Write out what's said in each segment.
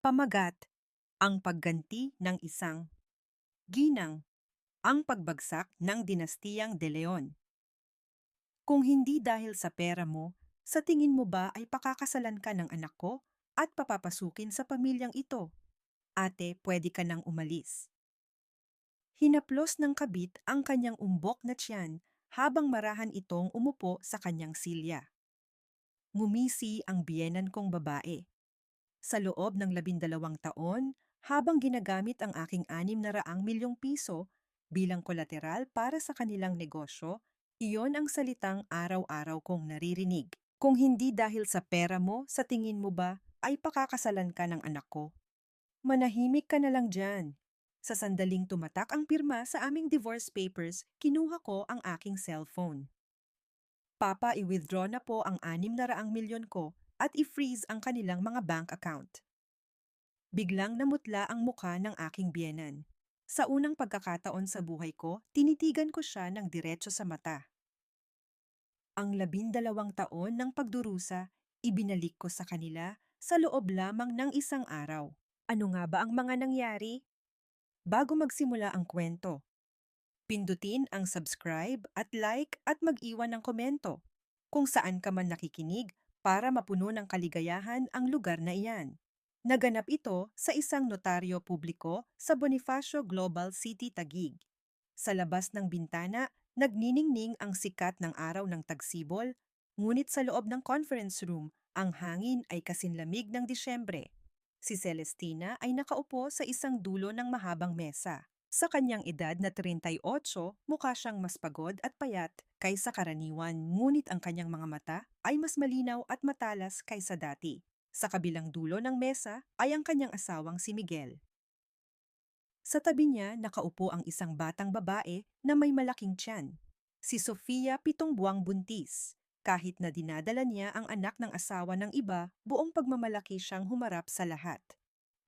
Pamagat, ang pagganti ng isang ginang, ang pagbagsak ng dinastiyang De Leon. Kung hindi dahil sa pera mo, sa tingin mo ba ay pakakasalan ka ng anak ko at papapasukin sa pamilyang ito? Ate, pwede ka nang umalis. Hinaplos ng kabit ang kanyang umbok na tiyan habang marahan itong umupo sa kanyang silya. Ngumisi ang biyenan kong babae. Sa loob ng 12 taon, habang ginagamit ang aking 600 milyong piso bilang kolateral para sa kanilang negosyo, iyon ang salitang araw-araw kong naririnig. Kung hindi dahil sa pera mo, sa tingin mo ba ay pakakasalan ka ng anak ko? Manahimik ka na lang dyan. Sa sandaling tumatak ang pirma sa aming divorce papers, kinuha ko ang aking cellphone. Papa, i-withdraw na po ang 600 milyon ko at i-freeze ang kanilang mga bank account. Biglang namutla ang muka ng aking biyenan. Sa unang pagkakataon sa buhay ko, tinitigan ko siya ng diretso sa mata. Ang 12 taon ng pagdurusa, ibinalik ko sa kanila sa loob lamang ng isang araw. Ano nga ba ang mga nangyari? Bago magsimula ang kwento, pindutin ang subscribe at like at mag-iwan ng komento kung saan ka man nakikinig para mapuno ng kaligayahan ang lugar na iyan. Naganap ito sa isang notaryo publiko sa Bonifacio Global City, Taguig. Sa labas ng bintana, nagniningning ang sikat ng araw ng tagsibol, ngunit sa loob ng conference room, ang hangin ay kasinlamig ng Disyembre. Si Celestina ay nakaupo sa isang dulo ng mahabang mesa. Sa kanyang edad na 38, mukha siyang mas pagod at payat kaysa karaniwan, ngunit ang kanyang mga mata ay mas malinaw at matalas kaysa dati. Sa kabilang dulo ng mesa ay ang kanyang asawang si Miguel. Sa tabi niya nakaupo ang isang batang babae na may malaking tiyan. Si Sofia, 7 buwang buntis. Kahit na dinadala niya ang anak ng asawa ng iba, buong pagmamalaki siyang humarap sa lahat.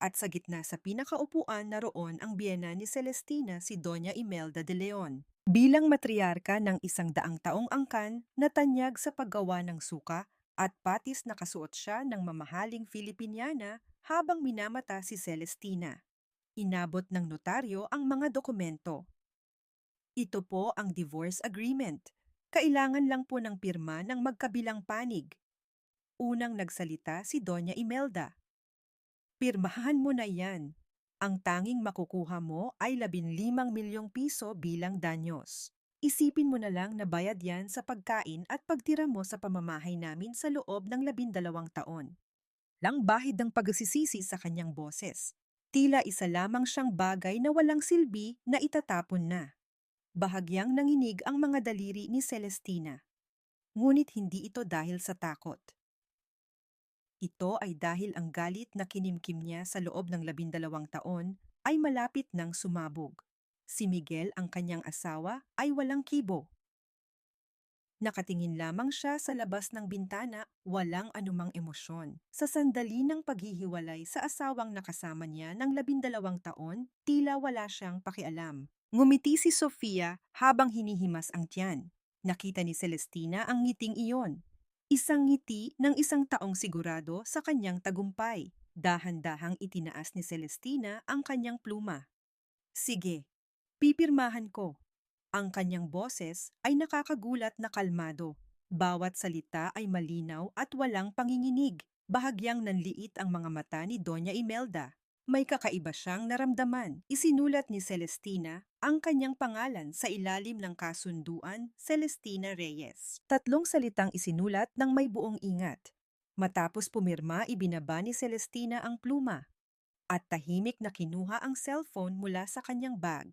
At sa gitna sa pinakaupuan naroon ang biyena ni Celestina, si Doña Imelda de Leon. Bilang matriarka ng 100 taong angkan, natanyag sa paggawa ng suka at patis na kasuot siya ng mamahaling Filipiniana habang minamata si Celestina. Inabot ng notaryo ang mga dokumento. Ito po ang divorce agreement. Kailangan lang po ng pirma ng magkabilang panig. Unang nagsalita si Doña Imelda. Pirmahan mo na yan. Ang tanging makukuha mo ay 15 milyong piso bilang danyos. Isipin mo na lang na bayad yan sa pagkain at pagtira mo sa pamamahay namin sa loob ng 12 taon. Lang bahid ng pagsisisi sa kanyang boses. Tila isa lamang siyang bagay na walang silbi na itatapon na. Bahagyang nanginig ang mga daliri ni Celestina. Ngunit hindi ito dahil sa takot. Ito ay dahil ang galit na kinimkim niya sa loob ng 12 taon ay malapit nang sumabog. Si Miguel, ang kanyang asawa, ay walang kibo. Nakatingin lamang siya sa labas ng bintana, walang anumang emosyon. Sa sandali ng paghihiwalay sa asawang nakasama niya ng 12 taon, tila wala siyang pakialam. Ngumiti si Sofia habang hinihimas ang tiyan. Nakita ni Celestina ang ngiting iyon. Isang ngiti ng isang taong sigurado sa kanyang tagumpay. Dahan-dahang itinaas ni Celestina ang kanyang pluma. Sige, pipirmahan ko. Ang kanyang boses ay nakakagulat na kalmado. Bawat salita ay malinaw at walang panginginig. Bahagyang nanliit ang mga mata ni Doña Imelda. May kakaiba siyang naramdaman. Isinulat ni Celestina ang kanyang pangalan sa ilalim ng kasunduan, Celestina Reyes. 3 salitang isinulat ng may buong ingat. Matapos pumirma, ibinaba ni Celestina ang pluma at tahimik na kinuha ang cellphone mula sa kanyang bag.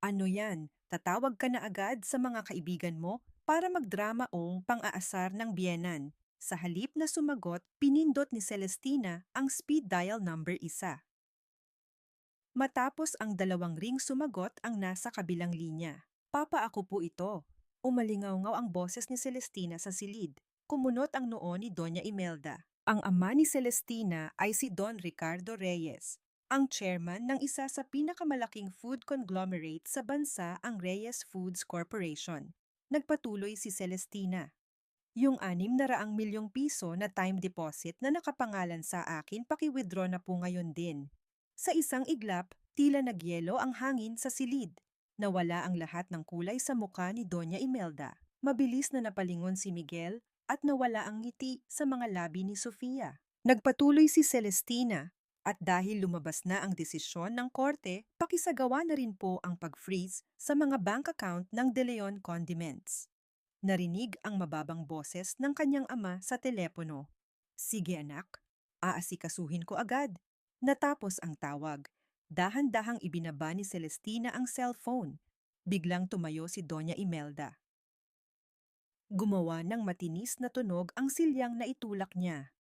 Ano yan? Tatawag ka na agad sa mga kaibigan mo para magdrama o pang-aasar ng biyenan. Sa halip na sumagot, pinindot ni Celestina ang speed dial number 1. Matapos ang 2 ring sumagot ang nasa kabilang linya. Papa, ako po ito. Umalingaw-ngaw ang boses ni Celestina sa silid. Kumunot ang noo ni Doña Imelda. Ang ama ni Celestina ay si Don Ricardo Reyes, ang chairman ng isa sa pinakamalaking food conglomerate sa bansa, ang Reyes Foods Corporation. Nagpatuloy si Celestina. Yung 600 milyong piso na time deposit na nakapangalan sa akin, paki-withdraw na po ngayon din. Sa isang iglap, tila nagyelo ang hangin sa silid. Nawala ang lahat ng kulay sa mukha ni Doña Imelda. Mabilis na napalingon si Miguel at nawala ang ngiti sa mga labi ni Sofia. Nagpatuloy si Celestina at dahil lumabas na ang desisyon ng korte, pakisagawa na rin po ang pag-freeze sa mga bank account ng De Leon Condiments. Narinig ang mababang boses ng kanyang ama sa telepono. Sige anak, aasikasuhin ko agad. Natapos ang tawag. Dahan-dahang ibinaba ni Celestina ang cellphone. Biglang tumayo si Doña Imelda. Gumawa ng matinis na tunog ang silyang na itulak niya.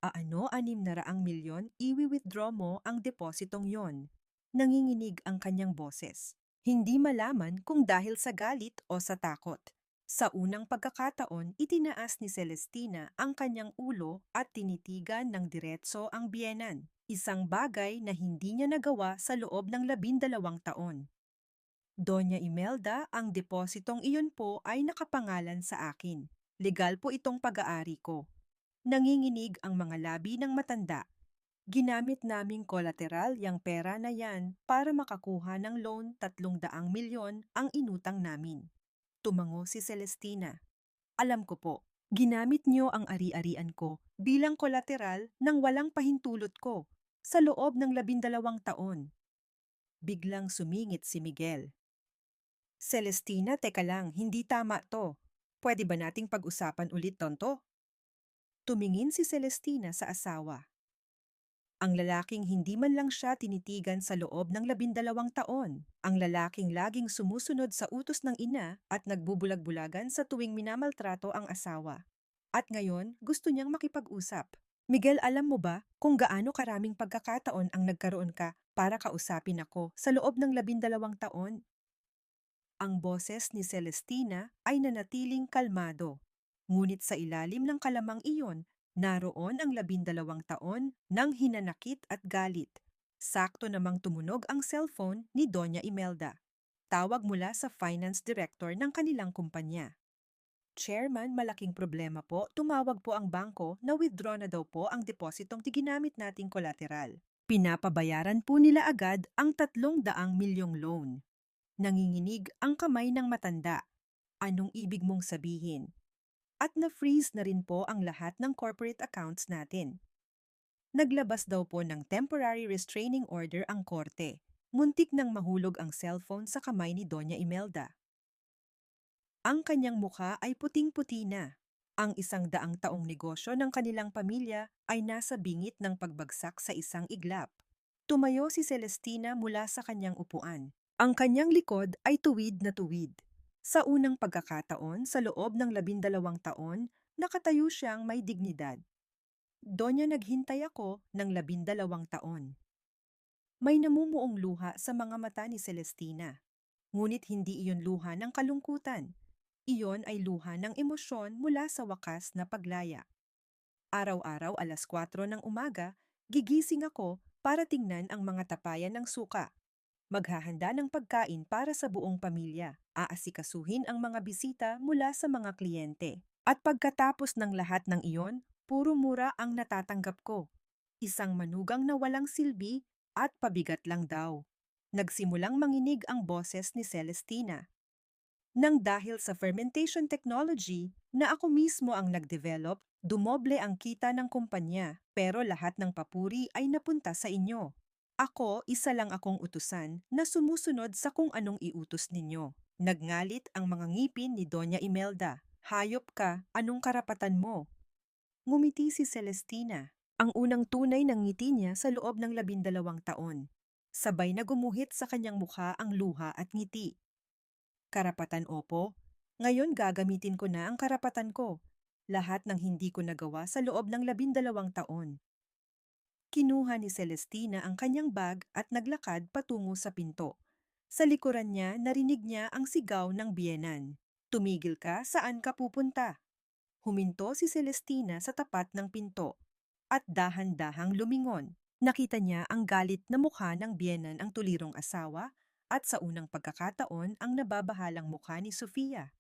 Aano 600 milyon, iwi-withdraw mo ang depositong yon. Nanginginig ang kanyang boses. Hindi malaman kung dahil sa galit o sa takot. Sa unang pagkakataon, itinaas ni Celestina ang kanyang ulo at tinitigan ng diretso ang biyenan. Isang bagay na hindi niya nagawa sa loob ng 12 taon. Doña Imelda, ang depositong iyon po ay nakapangalan sa akin. Legal po itong pag-aari ko. Nanginginig ang mga labi ng matanda. Ginamit naming kolateral yang pera na yan para makakuha ng loan 300 milyon ang inutang namin. Tumango si Celestina. Alam ko po, ginamit niyo ang ari-arian ko bilang kolateral ng walang pahintulot ko sa loob ng 12 taon. Biglang sumingit si Miguel. Celestina, teka lang, hindi tama to. Pwede ba nating pag-usapan ulit, tonto? Tumingin si Celestina sa asawa. Ang lalaking hindi man lang siya tinitigan sa loob ng 12 taon. Ang lalaking laging sumusunod sa utos ng ina at nagbubulag-bulagan sa tuwing minamaltrato ang asawa. At ngayon, gusto niyang makipag-usap. Miguel, alam mo ba kung gaano karaming pagkakataon ang nagkaroon ka para kausapin ako sa loob ng 12 taon? Ang boses ni Celestina ay nanatiling kalmado. Ngunit sa ilalim ng kalamang iyon, naroon ang 12 taon ng hinanakit at galit. Sakto namang tumunog ang cellphone ni Doña Imelda. Tawag mula sa finance director ng kanilang kumpanya. Chairman, malaking problema po. Tumawag po ang bangko na withdraw na daw po ang depositong ginamit nating kolateral. Pinapabayaran po nila agad ang 300 milyong loan. Nanginginig ang kamay ng matanda. Anong ibig mong sabihin? At na-freeze na rin po ang lahat ng corporate accounts natin. Naglabas daw po ng temporary restraining order ang korte. Muntik nang mahulog ang cellphone sa kamay ni Doña Imelda. Ang kanyang mukha ay puting-puti na. Ang 100 taong negosyo ng kanilang pamilya ay nasa bingit ng pagbagsak sa isang iglap. Tumayo si Celestina mula sa kanyang upuan. Ang kanyang likod ay tuwid na tuwid. Sa unang pagkakataon sa loob ng 12 taon, nakatayo siyang may dignidad. Donya, naghintay ako ng 12 taon. May namumuong luha sa mga mata ni Celestina. Ngunit hindi iyon luha ng kalungkutan. Iyon ay luha ng emosyon mula sa wakas na paglaya. Araw-araw 4:00 ng umaga, gigising ako para tingnan ang mga tapayan ng suka. Maghahanda ng pagkain para sa buong pamilya. Aasikasuhin ang mga bisita mula sa mga kliyente. At pagkatapos ng lahat ng iyon, puro mura ang natatanggap ko. Isang manugang na walang silbi at pabigat lang daw. Nagsimulang manginig ang boses ni Celestina. Nang dahil sa fermentation technology na ako mismo ang nag-develop, dumoble ang kita ng kumpanya, pero lahat ng papuri ay napunta sa inyo. Ako, isa lang akong utusan na sumusunod sa kung anong iutos ninyo. Nagngalit ang mga ngipin ni Doña Imelda. Hayop ka, anong karapatan mo? Ngumiti si Celestina, ang unang tunay ng ngiti niya sa loob ng 12 taon. Sabay na gumuhit sa kanyang mukha ang luha at ngiti. Karapatan, opo. Ngayon gagamitin ko na ang karapatan ko. Lahat ng hindi ko nagawa sa loob ng 12 taon. Kinuha ni Celestina ang kanyang bag at naglakad patungo sa pinto. Sa likuran niya, narinig niya ang sigaw ng biyenan. Tumigil ka, saan ka pupunta? Huminto si Celestina sa tapat ng pinto at dahan-dahang lumingon. Nakita niya ang galit na mukha ng biyenan ang tulirong asawa at sa unang pagkakataon ang nababahalang mukha ni Sofia.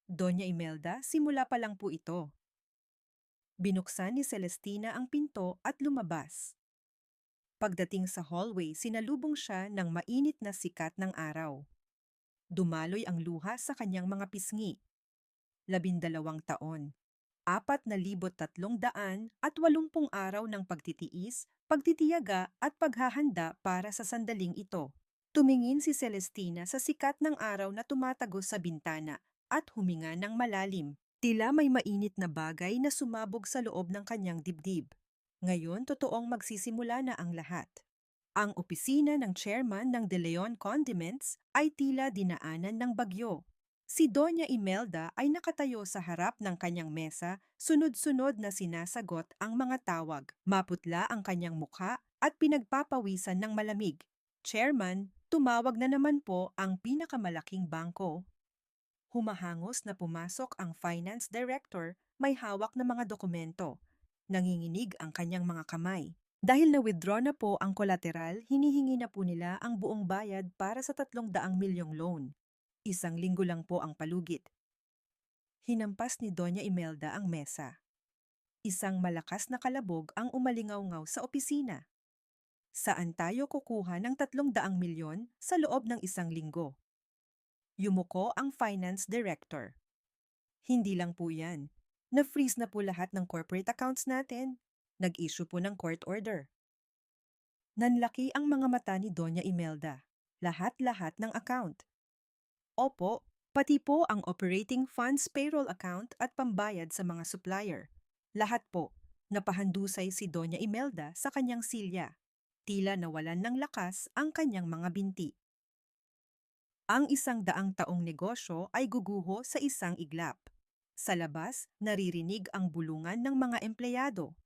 Doña Imelda, simula pa lang po ito. Binuksan ni Celestina ang pinto at lumabas. Pagdating sa hallway, sinalubong siya ng mainit na sikat ng araw. Dumaloy ang luha sa kanyang mga pisngi. 12 taon. 4,380 araw ng pagtitiis, pagtitiyaga at paghahanda para sa sandaling ito. Tumingin si Celestina sa sikat ng araw na tumatagos sa bintana at huminga ng malalim. Tila may mainit na bagay na sumabog sa loob ng kanyang dibdib. Ngayon, totoong magsisimula na ang lahat. Ang opisina ng chairman ng De Leon Condiments ay tila dinaanan ng bagyo. Si Doña Imelda ay nakatayo sa harap ng kanyang mesa, sunod-sunod na sinasagot ang mga tawag. Maputla ang kanyang mukha at pinagpapawisan ng malamig. Chairman, tumawag na naman po ang pinakamalaking bangko. Humahangos na pumasok ang finance director, may hawak na mga dokumento. Nanginginig ang kanyang mga kamay. Dahil na-withdraw na po ang kolateral, hinihingi na po nila ang buong bayad para sa 300 milyong loan. 1 linggo lang po ang palugit. Hinampas ni Doña Imelda ang mesa. Isang malakas na kalabog ang umalingaw-ngaw sa opisina. Saan tayo kukuha ng 300 milyon sa loob ng 1 linggo? Yumuko ang finance director. Hindi lang po yan. Na-freeze na po lahat ng corporate accounts natin. Nag-issue po ng court order. Nanlaki ang mga mata ni Doña Imelda. Lahat-lahat ng account. Opo, pati po ang operating funds payroll account at pambayad sa mga supplier. Lahat po, napahandusay si Doña Imelda sa kanyang silya. Tila nawalan ng lakas ang kanyang mga binti. Ang 100 taong negosyo ay guguho sa isang iglap. Sa labas, naririnig ang bulungan ng mga empleyado.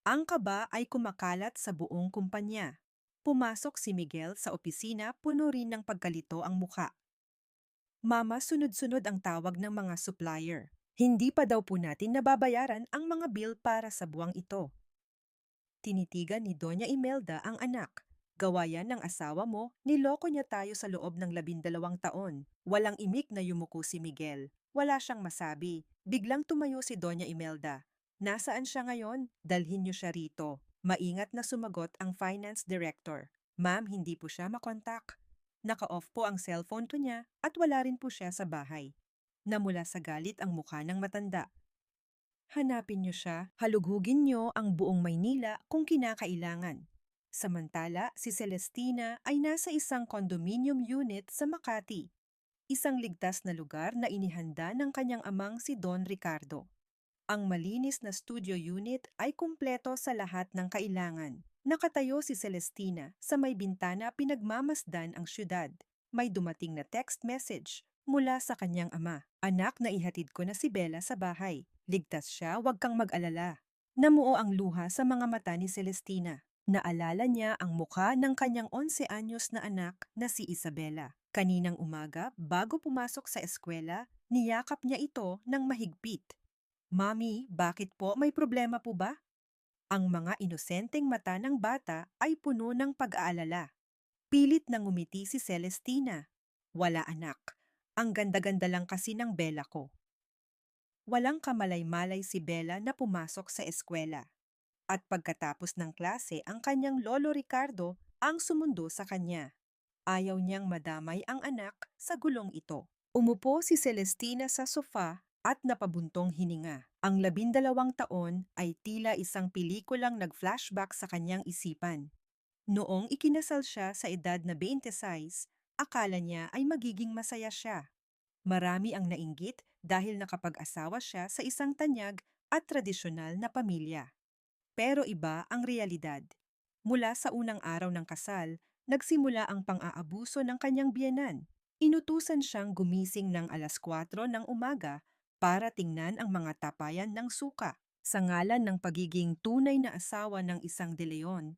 Ang kaba ay kumakalat sa buong kumpanya. Pumasok si Miguel sa opisina, puno rin ng pagkalito ang muka. Mama, sunod-sunod ang tawag ng mga supplier. Hindi pa daw po natin nababayaran ang mga bill para sa buwang ito. Tinitigan ni Doña Imelda ang anak. Gawa yan ng asawa mo, niloko niya tayo sa loob ng 12 taon. Walang imik na yumuko si Miguel. Wala siyang masabi. Biglang tumayo si Doña Imelda. Nasaan siya ngayon? Dalhin niyo siya rito. Maingat na sumagot ang finance director. Ma'am, hindi po siya makontak. Naka-off po ang cellphone to niya at wala rin po siya sa bahay. Namula sa galit ang mukha ng matanda. Hanapin niyo siya, halughugin niyo ang buong Maynila kung kinakailangan. Samantala, si Celestina ay nasa isang condominium unit sa Makati. Isang ligtas na lugar na inihanda ng kanyang amang si Don Ricardo. Ang malinis na studio unit ay kumpleto sa lahat ng kailangan. Nakatayo si Celestina sa may bintana, pinagmamasdan ang syudad. May dumating na text message mula sa kanyang ama. Anak, na ihatid ko na si Bella sa bahay. Ligtas siya, huwag kang mag-alala. Namuo ang luha sa mga mata ni Celestina. Naalala niya ang mukha ng kanyang 11 anyos na anak na si Isabela. Kaninang umaga, bago pumasok sa eskwela, niyakap niya ito ng mahigpit. Mami, bakit po? May problema po ba? Ang mga inosenteng mata ng bata ay puno ng pag-aalala. Pilit nang ngumiti si Celestina. Wala, anak. Ang ganda-ganda lang kasi ng Bella ko. Walang kamalay-malay si Bella na pumasok sa eskwela. At pagkatapos ng klase, ang kanyang lolo Ricardo ang sumundo sa kanya. Ayaw niyang madamay ang anak sa gulong ito. Umupo si Celestina sa sofa at napabuntong hininga. Ang 12 taon ay tila isang pelikulang nag-flashback sa kanyang isipan. Noong ikinasal siya sa edad na 26, akala niya ay magiging masaya siya. Marami ang nainggit dahil nakapag-asawa siya sa isang tanyag at tradisyonal na pamilya. Pero iba ang realidad. Mula sa unang araw ng kasal, nagsimula ang pang-aabuso ng kanyang biyenan. Inutusan siyang gumising ng 4:00 ng umaga para tingnan ang mga tapayan ng suka. Sa ngalan ng pagiging tunay na asawa ng isang De Leon,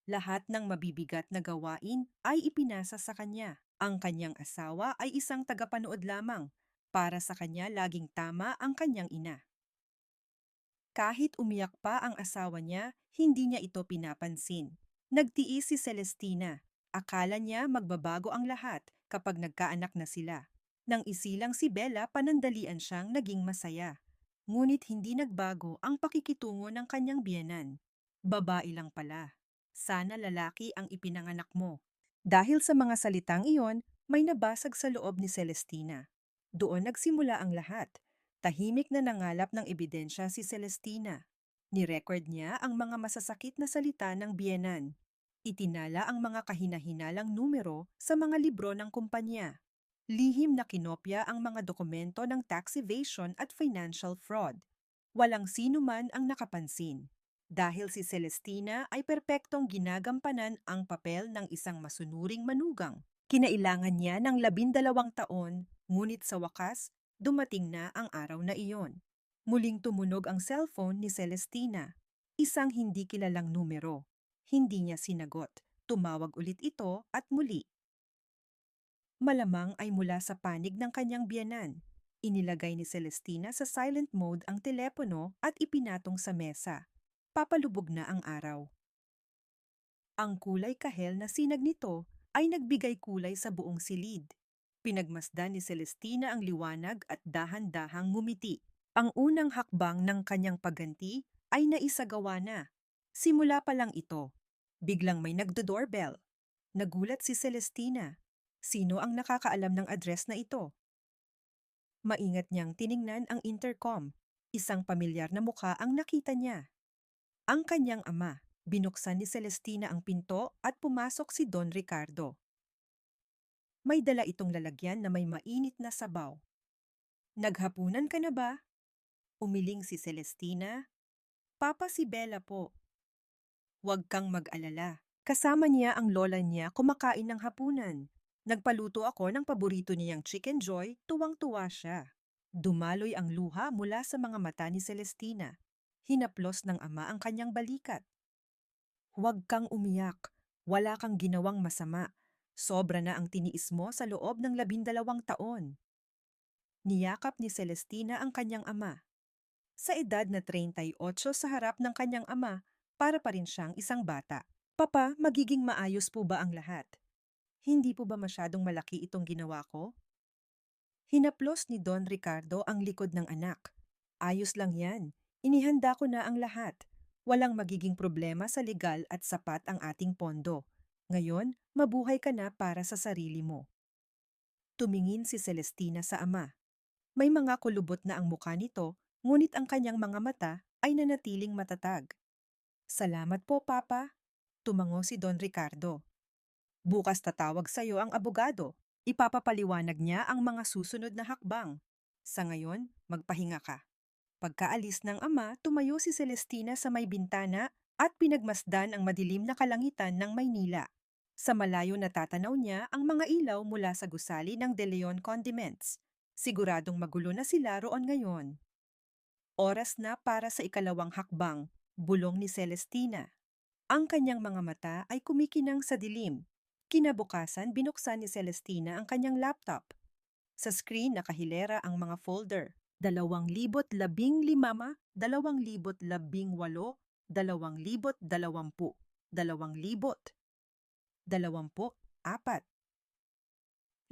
lahat ng mabibigat na gawain ay ipinasa sa kanya. Ang kanyang asawa ay isang tagapanood lamang. Para sa kanya, laging tama ang kanyang ina. Kahit umiyak pa ang asawa niya, hindi niya ito pinapansin. Nagtiis si Celestina. Akala niya magbabago ang lahat kapag nagkaanak na sila. Nang isilang si Bella, panandalian siyang naging masaya. Ngunit hindi nagbago ang pakikitungo ng kanyang biyenan. Babae lang pala. Sana lalaki ang ipinanganak mo. Dahil sa mga salitang iyon, may nabasag sa loob ni Celestina. Doon nagsimula ang lahat. Tahimik na nangalap ng ebidensya si Celestina. Ni-record niya ang mga masasakit na salita ng biyenan. Itinala ang mga kahinahinalang numero sa mga libro ng kumpanya. Lihim na kinopya ang mga dokumento ng tax evasion at financial fraud. Walang sino man ang nakapansin. Dahil si Celestina ay perpektong ginagampanan ang papel ng isang masunuring manugang. Kinailangan niya ng 12 taon, ngunit sa wakas, dumating na ang araw na iyon. Muling tumunog ang cellphone ni Celestina. Isang hindi kilalang numero. Hindi niya sinagot. Tumawag ulit ito at muli. Malamang ay mula sa panig ng kanyang biyenan. Inilagay ni Celestina sa silent mode ang telepono at ipinatong sa mesa. Papalubog na ang araw. Ang kulay kahel na sinag nito ay nagbigay kulay sa buong silid. Pinagmasdan ni Celestina ang liwanag at dahan-dahang ngumiti. Ang unang hakbang ng kanyang pagganti ay naisagawa na. Simula pa lang ito. Biglang may nagdo-doorbell. Nagulat si Celestina. Sino ang nakakaalam ng address na ito? Maingat niyang tiningnan ang intercom. Isang pamilyar na mukha ang nakita niya. Ang kanyang ama. Binuksan ni Celestina ang pinto at pumasok si Don Ricardo. May dala itong lalagyan na may mainit na sabaw. Naghapunan ka na ba? Umiling si Celestina. Papa, si Bella po. Huwag kang mag-alala. Kasama niya ang lola niya kumakain ng hapunan. Nagpaluto ako ng paborito niyang chicken joy, tuwang-tuwa siya. Dumaloy ang luha mula sa mga mata ni Celestina. Hinaplos ng ama ang kanyang balikat. Huwag kang umiyak. Wala kang ginawang masama. Sobra na ang tiniis mo sa loob ng 12 taon. Niyakap ni Celestina ang kanyang ama. Sa edad na 38 sa harap ng kanyang ama, para pa rin siyang isang bata. Papa, magiging maayos po ba ang lahat? Hindi po ba masyadong malaki itong ginawa ko? Hinaplos ni Don Ricardo ang likod ng anak. Ayos lang yan. Inihanda ko na ang lahat. Walang magiging problema sa legal at sapat ang ating pondo. Ngayon, mabuhay ka na para sa sarili mo. Tumingin si Celestina sa ama. May mga kulubot na ang mukha nito, ngunit ang kanyang mga mata ay nanatiling matatag. Salamat po, Papa. Tumango si Don Ricardo. Bukas tatawag sa iyo ang abogado. Ipapapaliwanag niya ang mga susunod na hakbang. Sa ngayon, magpahinga ka. Pagkaalis ng ama, tumayo si Celestina sa may bintana at pinagmasdan ang madilim na kalangitan ng Maynila. Sa malayo natatanaw niya ang mga ilaw mula sa gusali ng De Leon Condiments. Siguradong magulo na sila roon ngayon. Oras na para sa ikalawang hakbang, bulong ni Celestina. Ang kanyang mga mata ay kumikinang sa dilim. Kinabukasan, binuksan ni Celestina ang kanyang laptop. Sa screen nakahilera ang mga folder. 2015, 2018, 2020, 2024.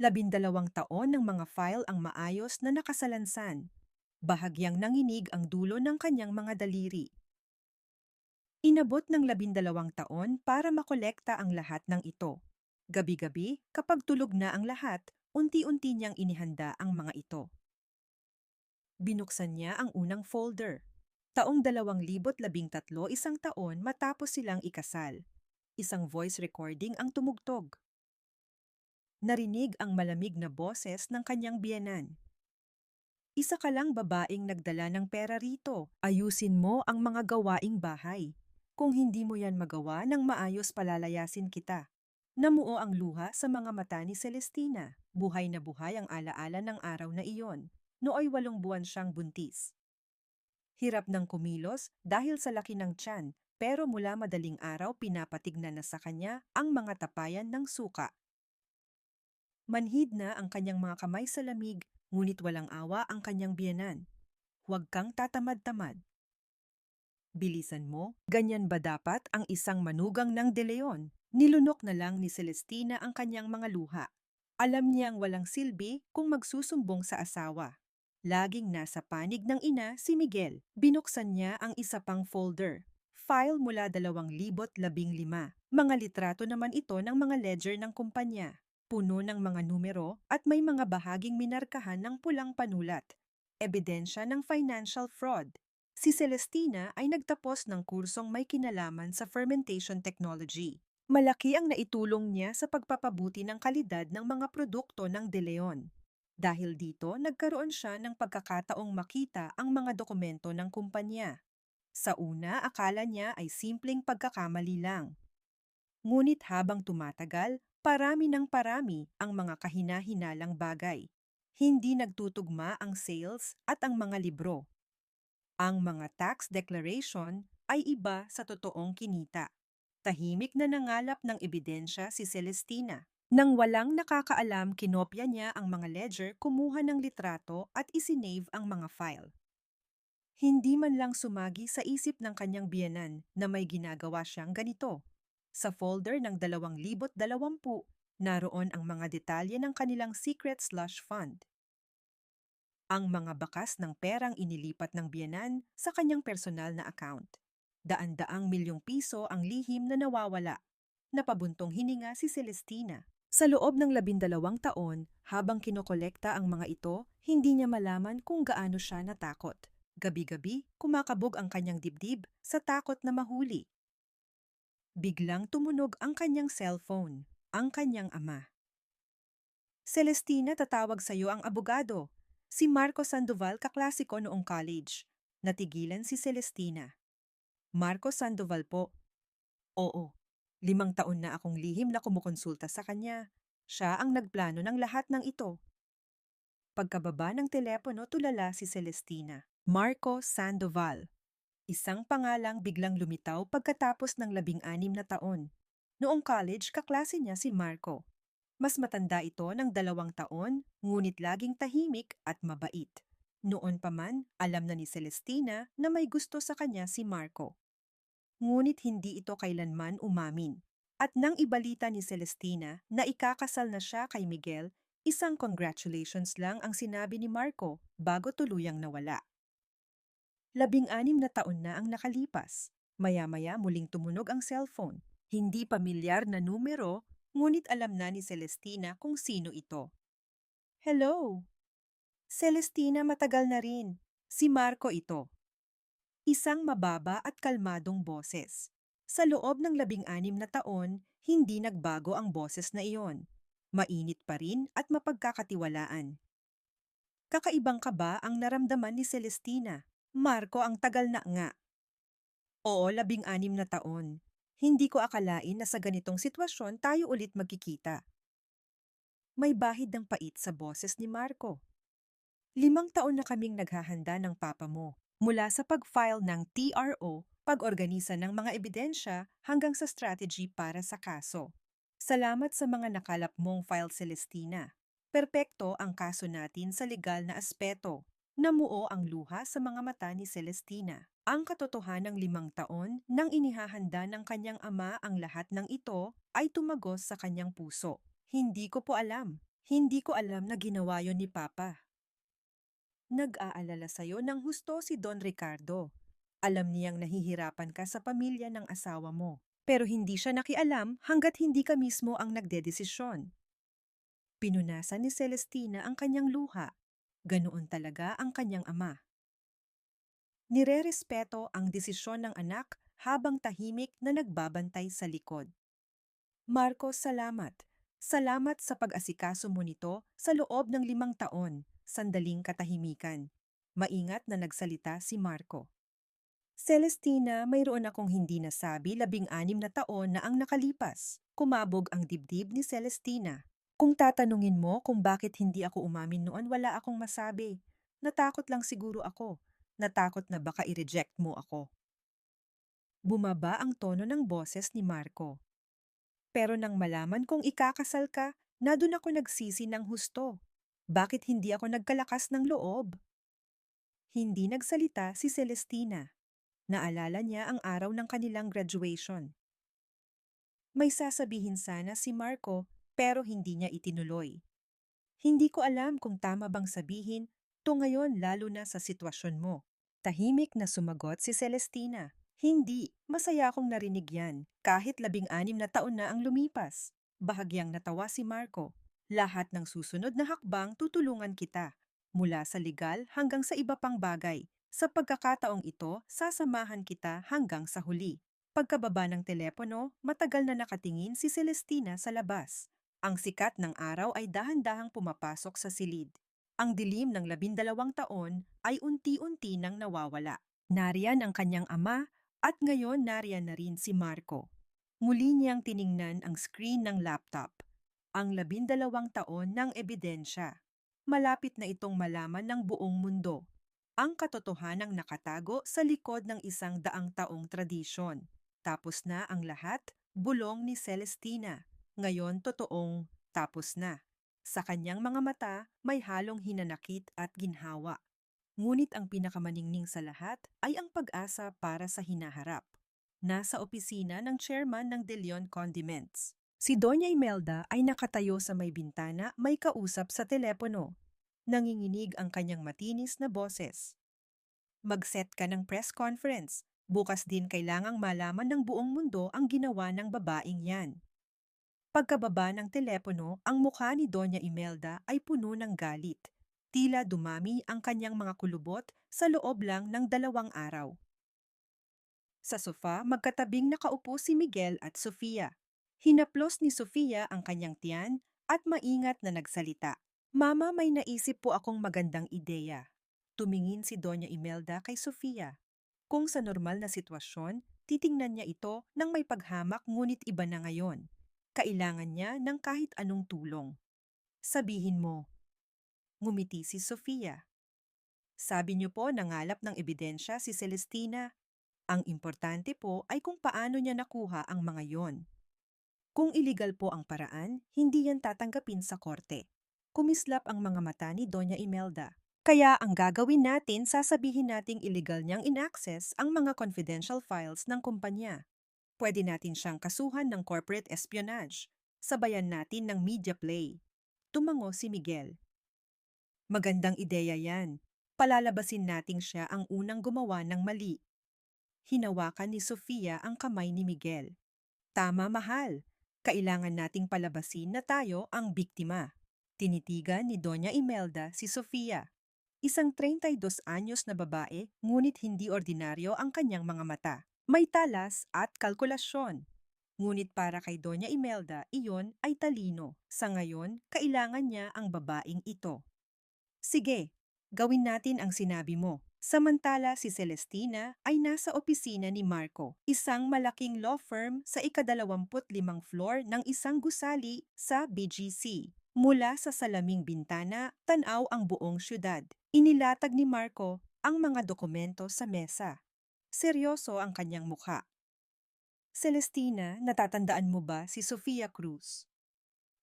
12 taon ng mga file ang maayos na nakasalansan. Bahagyang nanginig ang dulo ng kanyang mga daliri. Inabot ng 12 taon para makolekta ang lahat ng ito. Gabi-gabi, kapag tulog na ang lahat, unti-unti niyang inihanda ang mga ito. Binuksan niya ang unang folder. Taong 2013, isang taon matapos silang ikasal. Isang voice recording ang tumugtog. Narinig ang malamig na boses ng kanyang biyenan. Isa ka lang babaeng nagdala ng pera rito. Ayusin mo ang mga gawaing bahay. Kung hindi mo yan magawa nang maayos, palalayasin kita. Namuo ang luha sa mga mata ni Celestina. Buhay na buhay ang alaala ng araw na iyon. Nooy 8 buwan siyang buntis. Hirap ng kumilos dahil sa laki ng tiyan, pero mula madaling araw pinapatignan na sa kanya ang mga tapayan ng suka. Manhid na ang kanyang mga kamay sa lamig, ngunit walang awa ang kanyang biyenan. Huwag kang tatamad-tamad. Bilisan mo, ganyan ba dapat ang isang manugang ng De Leon? Nilunok na lang ni Celestina ang kanyang mga luha. Alam niyang walang silbi kung magsusumbong sa asawa. Laging nasa panig ng ina si Miguel. Binuksan niya ang isa pang folder. File mula 2015. Mga litrato naman ito ng mga ledger ng kumpanya. Puno ng mga numero at may mga bahaging minarkahan ng pulang panulat. Ebidensya ng financial fraud. Si Celestina ay nagtapos ng kursong may kinalaman sa fermentation technology. Malaki ang naitulong niya sa pagpapabuti ng kalidad ng mga produkto ng De Leon. Dahil dito, nagkaroon siya ng pagkakataong makita ang mga dokumento ng kumpanya. Sa una, akala niya ay simpleng pagkakamali lang. Ngunit habang tumatagal, parami ng parami ang mga kahina-hinalang bagay. Hindi nagtutugma ang sales at ang mga libro. Ang mga tax declaration ay iba sa totoong kinita. Tahimik na nangalap ng ebidensya si Celestina. Nang walang nakakaalam, kinopya niya ang mga ledger, kumuha ng litrato at isinave ang mga file. Hindi man lang sumagi sa isip ng kanyang biyenan na may ginagawa siyang ganito. Sa folder ng 2020, naroon ang mga detalye ng kanilang secret slush fund. Ang mga bakas ng perang inilipat ng biyenan sa kanyang personal na account. Daan-daang milyong piso ang lihim na nawawala. Napabuntong hininga si Celestina. Sa loob ng 12 taon, habang kinokolekta ang mga ito, hindi niya malaman kung gaano siya natakot. Gabi-gabi, kumakabog ang kanyang dibdib sa takot na mahuli. Biglang tumunog ang kanyang cellphone, ang kanyang ama. Celestina, tatawag sa iyo ang abogado. Si Marco Sandoval, kaklase ko noong college. Natigilan si Celestina. Marco Sandoval po. Oo. 5 taon na akong lihim na kumukonsulta sa kanya. Siya ang nagplano ng lahat ng ito. Pagkababa ng telepono, tulala si Celestina. Marco Sandoval. Isang pangalang biglang lumitaw pagkatapos ng 16 na taon. Noong college, kaklase niya si Marco. Mas matanda ito ng 2 taon, ngunit laging tahimik at mabait. Noon pa man, alam na ni Celestina na may gusto sa kanya si Marco. Ngunit hindi ito kailanman umamin. At nang ibalita ni Celestina na ikakasal na siya kay Miguel, isang congratulations lang ang sinabi ni Marco bago tuluyang nawala. 16 na taon na ang nakalipas. Maya-maya muling tumunog ang cellphone. Hindi pamilyar na numero, ngunit alam na ni Celestina kung sino ito. Hello! Celestina, matagal na rin. Si Marco ito. Isang mababa at kalmadong boses. Sa loob ng 16 na taon, hindi nagbago ang boses na iyon. Mainit pa rin at mapagkakatiwalaan. Kakaibang kaba ang naramdaman ni Celestina. Marco, ang tagal na nga. Oo, 16 na taon. Hindi ko akalain na sa ganitong sitwasyon tayo ulit magkikita. May bahid ng pait sa boses ni Marco. 5 taon na kaming naghahanda ng papa mo. Mula sa pag-file ng TRO, pag-organisa ng mga ebidensya hanggang sa strategy para sa kaso. Salamat sa mga nakalap mong file, Celestina. Perpekto ang kaso natin sa legal na aspeto. Namuo ang luha sa mga mata ni Celestina. Ang katotohanang 5 taon nang inihahanda ng kanyang ama ang lahat ng ito ay tumagos sa kanyang puso. Hindi ko po alam. Hindi ko alam na ginawa yon ni Papa. Nag-aalala sa'yo ng husto si Don Ricardo. Alam niyang nahihirapan ka sa pamilya ng asawa mo. Pero hindi siya nakialam hanggat hindi ka mismo ang nagdedesisyon. Pinunasan ni Celestina ang kanyang luha. Ganoon talaga ang kanyang ama. Nirerespeto ang desisyon ng anak habang tahimik na nagbabantay sa likod. Marco, salamat. Salamat sa pag-asikaso mo nito sa loob ng 5 taon. Sandaling katahimikan. Maingat na nagsalita si Marco. Celestina, mayroon akong hindi nasabi 16 na taon na ang nakalipas. Kumabog ang dibdib ni Celestina. Kung tatanungin mo kung bakit hindi ako umamin noon, wala akong masabi. Natakot lang siguro ako. Natakot na baka i-reject mo ako. Bumaba ang tono ng boses ni Marco. Pero nang malaman kong ikakasal ka, na doon ako nagsisi ng husto. Bakit hindi ako nagkalakas ng loob? Hindi nagsalita si Celestina. Naalala niya ang araw ng kanilang graduation. May sasabihin sana si Marco pero hindi niya itinuloy. Hindi ko alam kung tama bang sabihin to ngayon lalo na sa sitwasyon mo. Tahimik na sumagot si Celestina. Hindi, masaya akong narinig yan, kahit 16 na taon na ang lumipas. Bahagyang natawa si Marco. Lahat ng susunod na hakbang tutulungan kita. Mula sa legal hanggang sa iba pang bagay. Sa pagkakataong ito, sasamahan kita hanggang sa huli. Pagkababa ng telepono, matagal na nakatingin si Celestina sa labas. Ang sikat ng araw ay dahan-dahang pumapasok sa silid. Ang dilim ng 12 taon ay unti-unti nang nawawala. Nariyan ang kanyang ama at ngayon nariyan na rin si Marco. Muli niyang tiningnan ang screen ng laptop. Ang 12 taon ng ebidensya. Malapit na itong malaman ng buong mundo. Ang katotohanang nakatago sa likod ng 100 taong tradisyon. Tapos na ang lahat, bulong ni Celestina. Ngayon totoong tapos na. Sa kanyang mga mata, may halong hinanakit at ginhawa. Ngunit ang pinakamaningning sa lahat ay ang pag-asa para sa hinaharap. Nasa opisina ng chairman ng De Leon Condiments. Si Doña Imelda ay nakatayo sa may bintana, may kausap sa telepono. Nanginginig ang kanyang matinis na boses. Mag-set ka ng press conference. Bukas din kailangang malaman ng buong mundo ang ginawa ng babaeng yan. Pagkababa ng telepono, ang mukha ni Doña Imelda ay puno ng galit. Tila dumami ang kanyang mga kulubot sa loob lang ng 2 araw. Sa sofa, magkatabing nakaupo si Miguel at Sofia. Hinaplos ni Sofia ang kanyang tiyan at maingat na nagsalita. Mama, may naisip po akong magandang ideya. Tumingin si Doña Imelda kay Sofia. Kung sa normal na sitwasyon, titingnan niya ito nang may paghamak ngunit iba na ngayon. Kailangan niya ng kahit anong tulong. Sabihin mo. Ngumiti si Sofia. Sabi niyo po nangalap ng ebidensya si Celestina. Ang importante po ay kung paano niya nakuha ang mga yon. Kung iligal po ang paraan, hindi yan tatanggapin sa korte. Kumislap ang mga mata ni Doña Imelda. Kaya ang gagawin natin, sasabihin nating illegal niyang in-access ang mga confidential files ng kumpanya. Pwede natin siyang kasuhan ng corporate espionage. Sabayan natin ng media play. Tumango si Miguel. Magandang ideya yan. Palalabasin nating siya ang unang gumawa ng mali. Hinawakan ni Sofia ang kamay ni Miguel. Tama, mahal. Kailangan nating palabasin na tayo ang biktima. Tinitigan ni Doña Imelda si Sofia. Isang 32 anyos na babae, ngunit hindi ordinaryo ang kanyang mga mata. May talas at kalkulasyon. Ngunit para kay Doña Imelda, iyon ay talino. Sa ngayon, kailangan niya ang babaeng ito. Sige, gawin natin ang sinabi mo. Samantala si Celestina ay nasa opisina ni Marco, isang malaking law firm sa ika-25 floor ng isang gusali sa BGC. Mula sa salaming bintana, tanaw ang buong syudad. Inilatag ni Marco ang mga dokumento sa mesa. Seryoso ang kanyang mukha. Celestina, natatandaan mo ba si Sofia Cruz?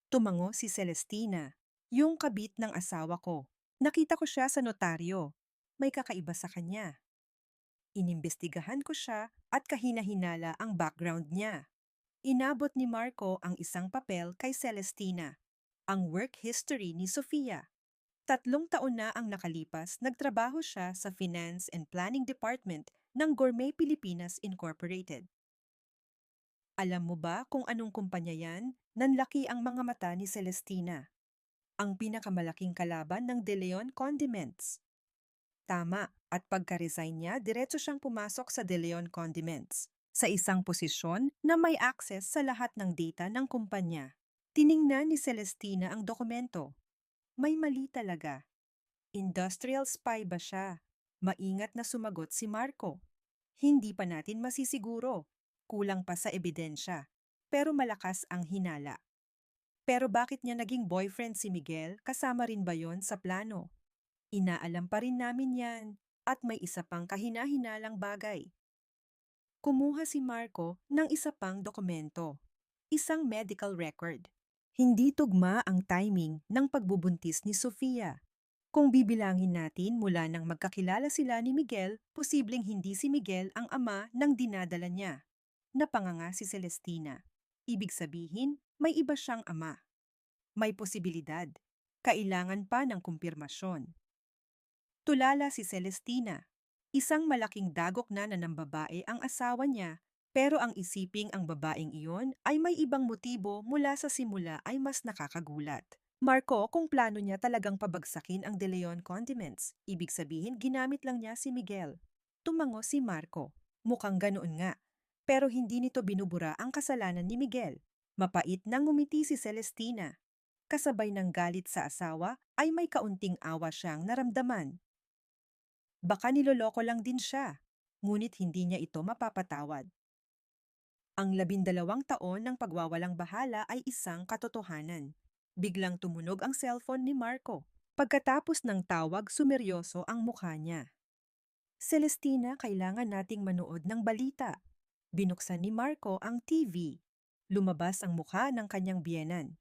Tumango si Celestina, yung kabit ng asawa ko. Nakita ko siya sa notaryo. May kakaiba sa kanya. Inimbestigahan ko siya at kahina-hinala ang background niya. Inabot ni Marco ang isang papel kay Celestina. Ang work history ni Sofia. 3 taon na ang nakalipas, nagtrabaho siya sa Finance and Planning Department ng Gourmet Pilipinas Incorporated. Alam mo ba kung anong kumpanya yan? Nanlaki ang mga mata ni Celestina. Ang pinakamalaking kalaban ng De Leon Condiments. Tama, at pagka-resign niya, diretso siyang pumasok sa De Leon Condiments, sa isang posisyon na may access sa lahat ng data ng kumpanya. Tiningnan ni Celestina ang dokumento. May mali talaga. Industrial spy ba siya? Maingat na sumagot si Marco. Hindi pa natin masisiguro. Kulang pa sa ebidensya. Pero malakas ang hinala. Pero bakit niya naging boyfriend si Miguel? Kasama rin ba yon sa plano? Inaalam pa rin namin yan. At may isa pang kahina-hinalang bagay. Kumuha si Marco ng isa pang dokumento. Isang medical record. Hindi tugma ang timing ng pagbubuntis ni Sofia. Kung bibilangin natin mula nang magkakilala sila ni Miguel, posibleng hindi si Miguel ang ama ng dinadala niya. Napanganga si Celestina. Ibig sabihin, may iba siyang ama. May posibilidad. Kailangan pa ng kumpirmasyon. Tulala si Celestina. Isang malaking dagok na ng babae ang asawa niya, pero ang isiping ang babaeng iyon ay may ibang motibo mula sa simula ay mas nakakagulat. Marco, kung plano niya talagang pabagsakin ang De Leon condiments, ibig sabihin ginamit lang niya si Miguel. Tumango si Marco. Mukhang ganoon nga. Pero hindi nito binubura ang kasalanan ni Miguel. Mapait nang ngumiti si Celestina. Kasabay ng galit sa asawa ay may kaunting awa siyang naramdaman. Baka niloloko lang din siya, ngunit hindi niya ito mapapatawad. Ang 12 taon ng pagwawalang bahala ay isang katotohanan. Biglang tumunog ang cellphone ni Marco. Pagkatapos ng tawag, sumeryoso ang mukha niya. Celestina, kailangan nating manood ng balita. Binuksan ni Marco ang TV. Lumabas ang mukha ng kanyang biyenan.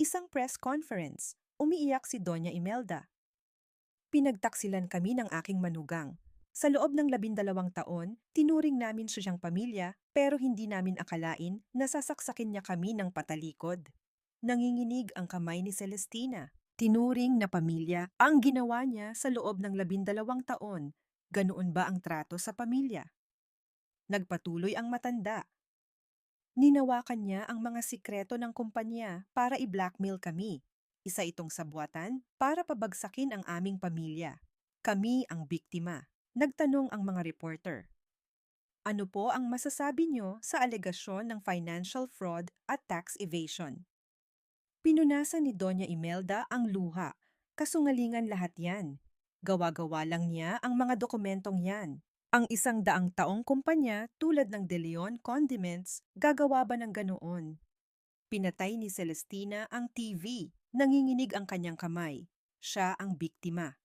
Isang press conference. Umiiyak si Doña Imelda. Pinagtaksilan kami ng aking manugang. Sa loob ng 12 taon, tinuring namin siyang pamilya pero hindi namin akalain na sasaksakin niya kami ng patalikod. Nanginginig ang kamay ni Celestina. Tinuring na pamilya ang ginawa niya sa loob ng 12 taon. Ganoon ba ang trato sa pamilya? Nagpatuloy ang matanda. Ninawakan niya ang mga sikreto ng kumpanya para i-blackmail kami. Isa itong sabuatan para pabagsakin ang aming pamilya. Kami ang biktima. Nagtanong ang mga reporter. Ano po ang masasabi niyo sa alegasyon ng financial fraud at tax evasion? Pinunasan ni Doña Imelda ang luha. Kasungalingan lahat yan. Gawa-gawa lang niya ang mga dokumentong yan. Ang 100 taong kumpanya tulad ng De Leon Condiments, gagawa ba ng ganoon? Pinatay ni Celestina ang TV. Nanginginig ang kanyang kamay. Siya ang biktima.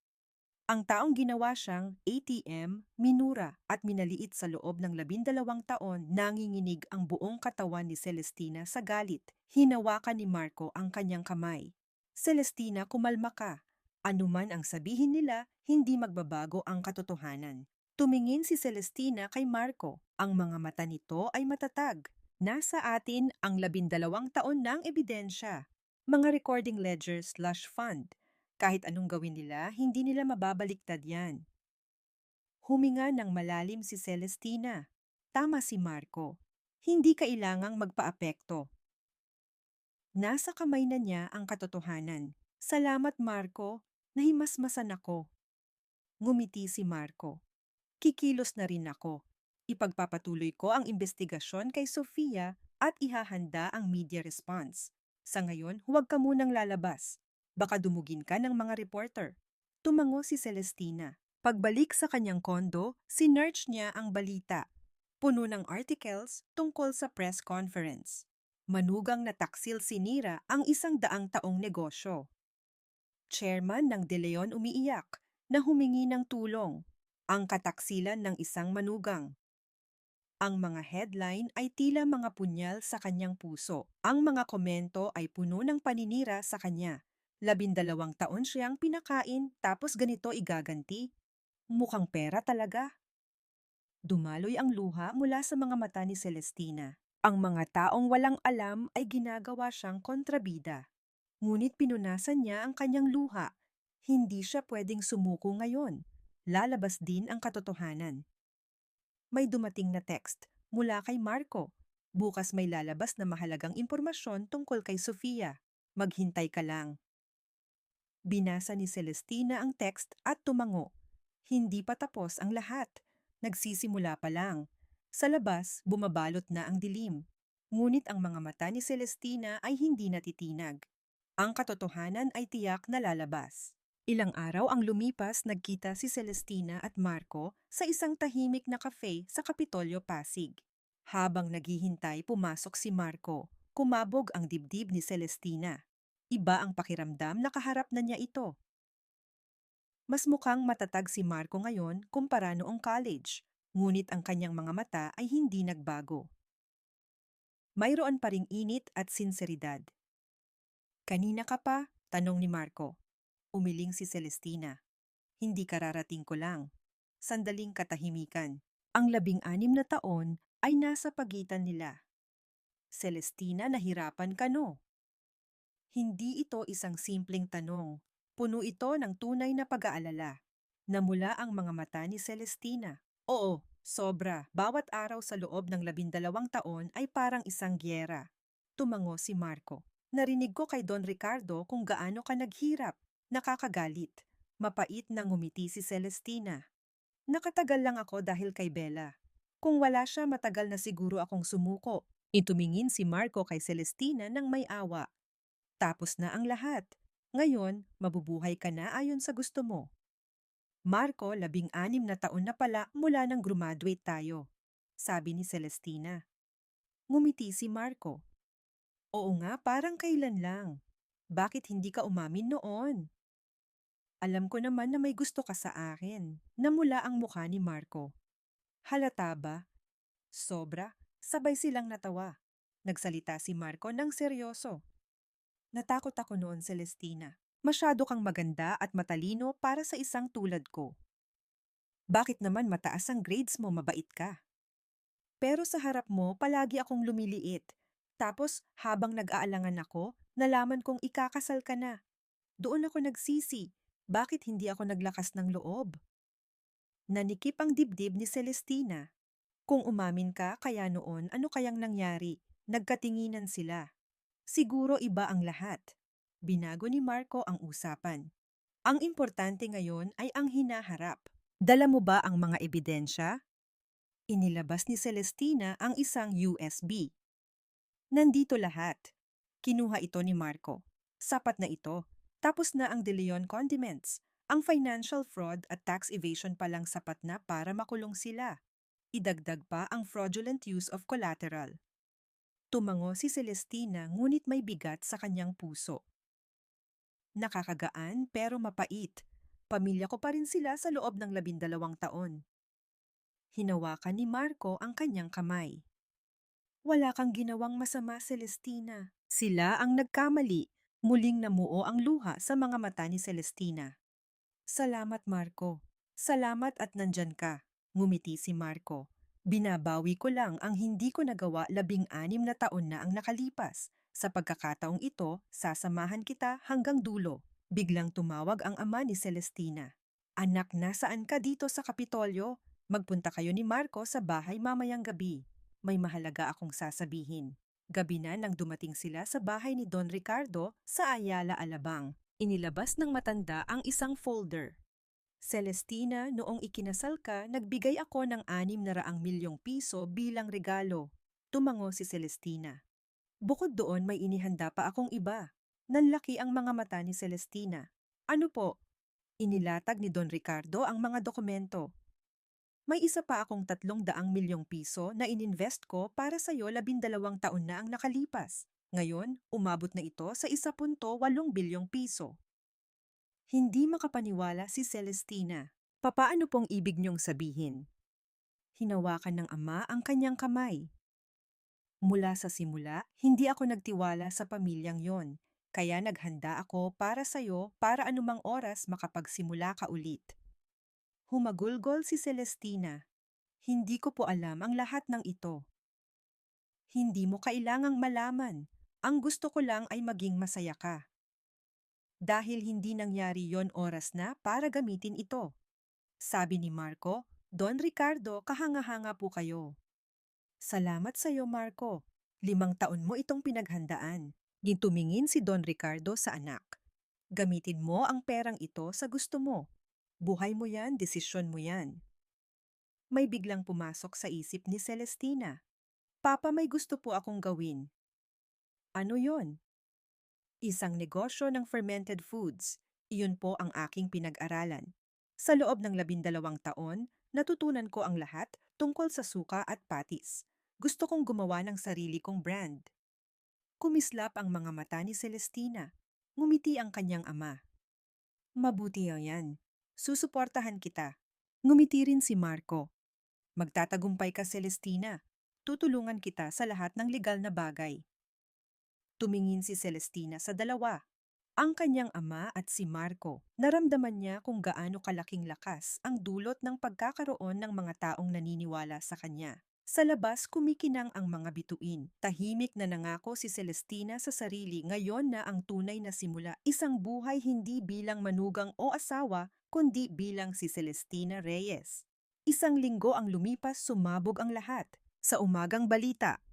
Ang taong ginawa siyang ATM, minura at minaliit sa loob ng 12 taon, nanginginig ang buong katawan ni Celestina sa galit. Hinawakan ni Marco ang kanyang kamay. Celestina, kumalma ka. Anuman ang sabihin nila, hindi magbabago ang katotohanan. Tumingin si Celestina kay Marco. Ang mga mata nito ay matatag. Nasa atin ang 12 taon ng ebidensya. Mga recording ledger/fund. Kahit anong gawin nila, hindi nila mababaliktad yan. Huminga ng malalim si Celestina. Tama si Marco. Hindi kailangang magpaapekto. Nasa kamay na niya ang katotohanan. Salamat Marco, nahimasmasan ako. Ngumiti si Marco. Kikilos na rin ako. Ipagpapatuloy ko ang investigasyon kay Sofia at ihahanda ang media response. Sa ngayon, huwag ka munang lalabas. Baka dumugin ka ng mga reporter. Tumango si Celestina. Pagbalik sa kanyang kondo, sinearch niya ang balita. Puno ng articles tungkol sa press conference. Manugang na taksil sinira ang 100 taong negosyo. Chairman ng De Leon umiiyak na humingi ng tulong. Ang kataksilan ng isang manugang. Ang mga headline ay tila mga punyal sa kanyang puso. Ang mga komento ay puno ng paninira sa kanya. 12 taon siyang pinakain tapos ganito igaganti. Mukhang pera talaga. Dumaloy ang luha mula sa mga mata ni Celestina. Ang mga taong walang alam ay ginagawa siyang kontrabida. Ngunit pinunasan niya ang kanyang luha. Hindi siya pwedeng sumuko ngayon. Lalabas din ang katotohanan. May dumating na text mula kay Marco. Bukas may lalabas na mahalagang impormasyon tungkol kay Sofia. Maghintay ka lang. Binasa ni Celestina ang text at tumango. Hindi pa tapos ang lahat. Nagsisimula pa lang. Sa labas, bumabalot na ang dilim. Ngunit ang mga mata ni Celestina ay hindi natitinag. Ang katotohanan ay tiyak na lalabas. Ilang araw ang lumipas, nagkita si Celestina at Marco sa isang tahimik na cafe sa Kapitolyo, Pasig. Habang naghihintay, pumasok si Marco. Kumabog ang dibdib ni Celestina. Iba ang pakiramdam na kaharap na niya ito. Mas mukhang matatag si Marco ngayon kumpara noong college, ngunit ang kanyang mga mata ay hindi nagbago. Mayroon pa ring init at sinseridad. Kanina ka pa? Tanong ni Marco. Umiling si Celestina. Hindi kararating ko lang. Sandaling katahimikan. Ang 16 na taon ay nasa pagitan nila. Celestina, nahirapan ka no? Hindi ito isang simpleng tanong. Puno ito ng tunay na pag-aalala. Namula ang mga mata ni Celestina. Oo, sobra. Bawat araw sa loob ng 12 taon ay parang isang giyera. Tumango si Marco. Narinig ko kay Don Ricardo kung gaano ka naghirap. Nakakagalit. Mapait na ngumiti si Celestina. Nakatagal lang ako dahil kay Bella. Kung wala siya, matagal na siguro akong sumuko. Itumingin si Marco kay Celestina ng may awa. Tapos na ang lahat. Ngayon, mabubuhay ka na ayon sa gusto mo. Marco, 16 na taon na pala mula nang graduate tayo. Sabi ni Celestina. Ngumiti si Marco. Oo nga, parang kailan lang. Bakit hindi ka umamin noon? Alam ko naman na may gusto ka sa akin. Namula ang mukha ni Marco. Halata ba? Sobra. Sabay silang natawa. Nagsalita si Marco ng seryoso. Natakot ako noon, Celestina. Masyado kang maganda at matalino para sa isang tulad ko. Bakit naman mataas ang grades mo, mabait ka? Pero sa harap mo, palagi akong lumiliit. Tapos, habang nag-aalangan ako, nalaman kong ikakasal ka na. Doon ako nagsisi. Bakit hindi ako naglakas ng loob? Nanikip ang dibdib ni Celestina. Kung umamin ka, kaya noon, ano kayang nangyari? Nagkatinginan sila. Siguro iba ang lahat. Binago ni Marco ang usapan. Ang importante ngayon ay ang hinaharap. Dala mo ba ang mga ebidensya? Inilabas ni Celestina ang isang USB. Nandito lahat. Kinuha ito ni Marco. Sapat na ito. Tapos na ang De Leon condiments. Ang financial fraud at tax evasion pa lang sapat na para makulong sila. Idagdag pa ang fraudulent use of collateral. Tumango si Celestina ngunit may bigat sa kanyang puso. Nakakagaan pero mapait. Pamilya ko pa rin sila sa loob ng 12 taon. Hinawakan ni Marco ang kanyang kamay. Wala kang ginawang masama, Celestina. Sila ang nagkamali. Muling namuo ang luha sa mga mata ni Celestina. Salamat, Marco. Salamat at nandyan ka. Ngumiti si Marco. Binabawi ko lang ang hindi ko nagawa 16 na taon na ang nakalipas. Sa pagkakataong ito, sasamahan kita hanggang dulo. Biglang tumawag ang ama ni Celestina. Anak, nasaan ka dito sa Kapitolyo? Magpunta kayo ni Marco sa bahay mamayang gabi. May mahalaga akong sasabihin. Gabi na nang dumating sila sa bahay ni Don Ricardo sa Ayala, Alabang. Inilabas ng matanda ang isang folder. Celestina, noong ikinasal ka, nagbigay ako ng 600 milyong piso bilang regalo. Tumango si Celestina. Bukod doon may inihanda pa akong iba. Nanlaki ang mga mata ni Celestina. Ano po? Inilatag ni Don Ricardo ang mga dokumento. May isa pa akong 300 milyong piso na ininvest ko para sa'yo 12 taon na ang nakalipas. Ngayon, umabot na ito sa 1.8 bilyong piso. Hindi makapaniwala si Celestina. Papaano pong ibig niyong sabihin? Hinawakan ng ama ang kanyang kamay. Mula sa simula, hindi ako nagtiwala sa pamilyang yon. Kaya naghanda ako para sa'yo para anumang oras makapagsimula ka ulit. Humagulgol si Celestina. Hindi ko po alam ang lahat ng ito. Hindi mo kailangang malaman. Ang gusto ko lang ay maging masaya ka. Dahil hindi nangyari yon, oras na para gamitin ito. Sabi ni Marco, Don Ricardo, kahanga-hanga po kayo. Salamat sa iyo, Marco. 5 taon mo itong pinaghandaan. Tumingin si Don Ricardo sa anak. Gamitin mo ang perang ito sa gusto mo. Buhay mo yan, desisyon mo yan. May biglang pumasok sa isip ni Celestina. Papa, may gusto po akong gawin. Ano yon? Isang negosyo ng fermented foods. Iyon po ang aking pinag-aralan. Sa loob ng 12 taon, natutunan ko ang lahat tungkol sa suka at patis. Gusto kong gumawa ng sarili kong brand. Kumislap ang mga mata ni Celestina. Ngumiti ang kanyang ama. Mabuti yan. Susuportahan kita. Ngumiti rin si Marco. Magtatagumpay ka, Celestina. Tutulungan kita sa lahat ng legal na bagay. Tumingin si Celestina sa dalawa. Ang kanyang ama at si Marco. Naramdaman niya kung gaano kalaking lakas ang dulot ng pagkakaroon ng mga taong naniniwala sa kanya. Sa labas kumikinang ang mga bituin. Tahimik na nangako si Celestina sa sarili ngayon na ang tunay na simula. Isang buhay hindi bilang manugang o asawa, kundi bilang si Celestina Reyes. Isang linggo ang lumipas, sumabog ang lahat. Sa umagang balita,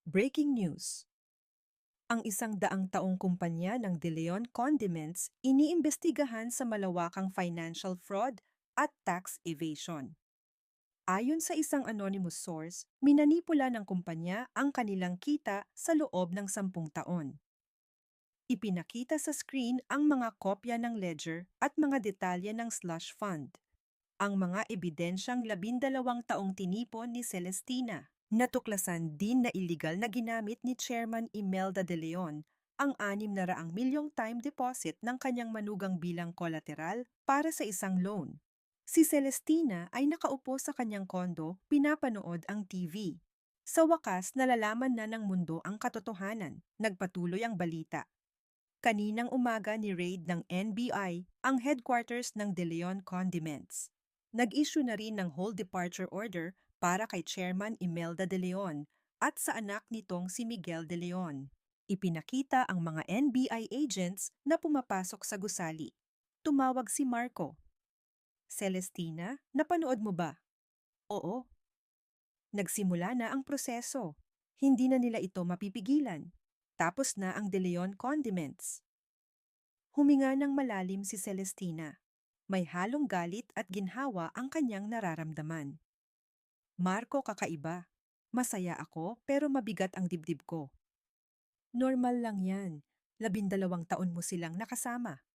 breaking news. Ang 100 taong kumpanya ng De Leon Condiments iniimbestigahan sa malawakang financial fraud at tax evasion. Ayon sa isang anonymous source, minanipula ng kumpanya ang kanilang kita sa loob ng 10 taon. Ipinakita sa screen ang mga kopya ng ledger at mga detalye ng slush fund. Ang mga ebidensyang 12 taong tinipon ni Celestina. Natuklasan din na iligal na ginamit ni Chairman Imelda de Leon ang 600 milyong time deposit ng kanyang manugang bilang collateral para sa isang loan. Si Celestina ay nakaupo sa kanyang kondo, pinapanood ang TV. Sa wakas, nalalaman na ng mundo ang katotohanan. Nagpatuloy ang balita. Kaninang umaga ni-raid ng NBI ang headquarters ng De Leon Condiments. Nag-issue na rin ng whole departure order para kay Chairman Imelda de Leon at sa anak nitong si Miguel de Leon. Ipinakita ang mga NBI agents na pumapasok sa gusali. Tumawag si Marco. Celestina, napanood mo ba? Oo. Nagsimula na ang proseso. Hindi na nila ito mapipigilan. Tapos na ang De Leon Condiments. Huminga ng malalim si Celestina. May halong galit at ginhawa ang kanyang nararamdaman. Marco, kakaiba. Masaya ako pero mabigat ang dibdib ko. Normal lang yan. 12 taon mo silang nakasama.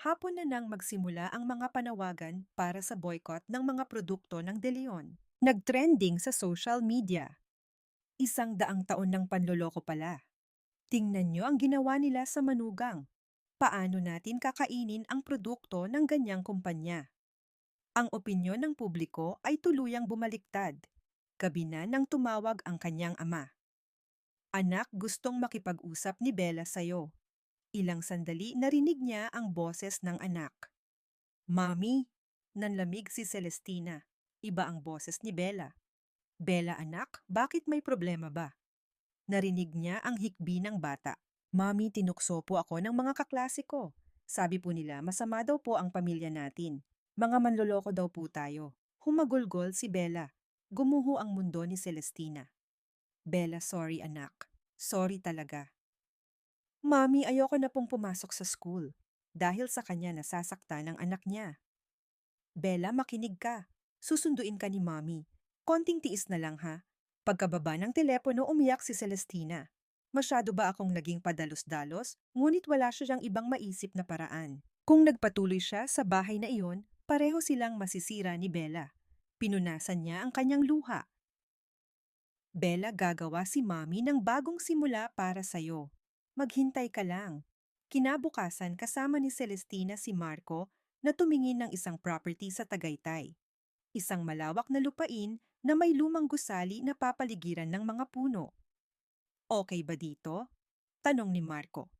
Hapon na nang magsimula ang mga panawagan para sa boycott ng mga produkto ng De Leon. Nagtrending sa social media. 100 taon ng panloloko pala. Tingnan nyo ang ginawa nila sa manugang. Paano natin kakainin ang produkto ng ganyang kumpanya? Ang opinyon ng publiko ay tuluyang bumaliktad. Gabi na nang tumawag ang kanyang ama. Anak, gustong makipag-usap ni Bella sa'yo. Ilang sandali narinig niya ang boses ng anak. Mami, nanlamig si Celestina. Iba ang boses ni Bella. Bella anak, bakit may problema ba? Narinig niya ang hikbi ng bata. Mami, tinukso po ako ng mga kaklase ko. Sabi po nila, masama daw po ang pamilya natin. Mga manloloko daw po tayo. Humagulgol si Bella. Gumuho ang mundo ni Celestina. Bella, sorry anak. Sorry talaga. Mami, ayoko na pong pumasok sa school. Dahil sa kanya nasasaktan ang anak niya. Bella, makinig ka. Susunduin ka ni Mami. Konting tiis na lang ha. Pagkababa ng telepono, umiyak si Celestina. Masyado ba akong naging padalos-dalos? Ngunit wala siyang ibang maisip na paraan. Kung nagpatuloy siya sa bahay na iyon, pareho silang masisira ni Bella. Pinunasan niya ang kanyang luha. Bella, gagawa si Mami ng bagong simula para sa'yo. Maghintay ka lang. Kinabukasan kasama ni Celestina si Marco na tumingin ng isang property sa Tagaytay. Isang malawak na lupain na may lumang gusali na papaligiran ng mga puno. Okay ba dito? Tanong ni Marco.